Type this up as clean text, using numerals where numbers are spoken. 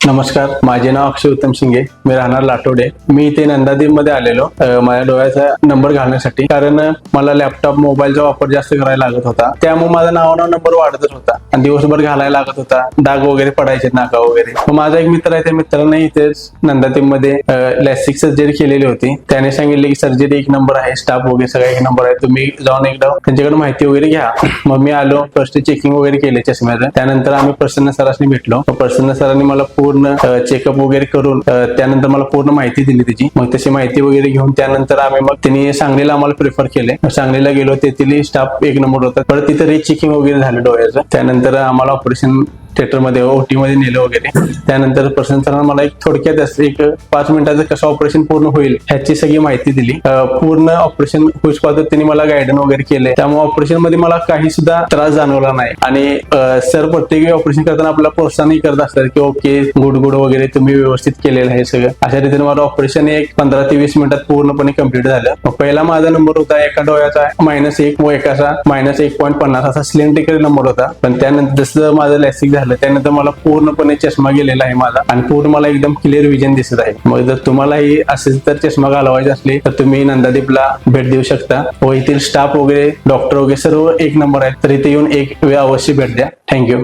नमस्कार, माझे नाव अक्षय उत्तम शिंगे. मी राहणार लाटोडे. मी इथे नंदादीप मध्ये आलेलो माझ्या डोळ्याचा नंबर घालण्यासाठी, कारण मला लॅपटॉप मोबाईलचा वापर जास्त करायला लागत होता. त्यामुळे माझा नावानं नंबर वाढतच होता आणि दिवसभर घालायला लागत होता. डाग वगैरे पडायचे नाका वगैरे. मग माझा एक मित्र आहे, त्या मित्राने इथेच नंदादीप मध्ये लॅसिक सर्जरी केलेली होती. त्याने सांगितले की सर्जरी एक नंबर आहे, स्टाफ वगैरे सगळा एक नंबर आहे, तुम्ही जाऊन एकदा त्यांच्याकडे माहिती वगैरे घ्या. मग मी आलो, फर्स्ट चेकिंग वगैरे केले चष्म्याचं. त्यानंतर आम्ही प्रसन्न सरांनी भेटलो. प्रसन्न सरांनी मला पूर्ण चेकअप वगैरे करून त्यानंतर मला पूर्ण माहिती दिली त्याची. मग तशी माहिती वगैरे घेऊन त्यानंतर आम्ही मग त्यांनी सांगलीला आम्हाला प्रिफर केले. सांगलीला गेलो, तेथील स्टाफ एक नंबर होता. परत तिथे रीचेकिंग वगैरे झालं डोळ्याचं. त्यानंतर आम्हाला ऑपरेशन थिएटर मध्ये ओटी मध्ये नेलं वगैरे. त्यानंतर प्रसन्न सरांना मला एक थोडक्यात एक 5 मिनिटाचं कसं ऑपरेशन पूर्ण होईल ह्याची सगळी माहिती दिली. पूर्ण ऑपरेशन होईपर्यंत त्यांनी मला गायडन वगैरे केले. त्यामुळे ऑपरेशन मध्ये मला काही सुद्धा त्रास जाणवला नाही. आणि सर प्रत्येक ऑपरेशन करताना आपल्याला प्रोत्साहन करत असतात की ओके, गुड वगैरे तुम्ही व्यवस्थित केलेलं आहे सगळं. अशा रीतीने माझं ऑपरेशन एक 15 ते 20 मिनिटात पूर्णपणे कम्प्लीट झालं. मग पहिला माझा नंबर होता एका डोळ्याचा -1 व एकाचा -1.50 असा सिलेंड्रिकल नंबर होता. पण त्यानंतर जसं माझं लॅसिक झालं त्यानंतर मला पूर्णपणे चष्मा गेलेला आहे माझा, आणि पूर्ण मला एकदम क्लिअर विजन दिसत आहे. मग जर तुम्हालाही असेल तर चष्मा घालवायचे असले तर तुम्ही नंदादीपला भेट देऊ शकता. व येथील स्टाफ वगैरे, डॉक्टर वगैरे सर्व एक नंबर आहेत. तर इथे येऊन एक वेळ अवश्य भेट द्या. थँक्यू.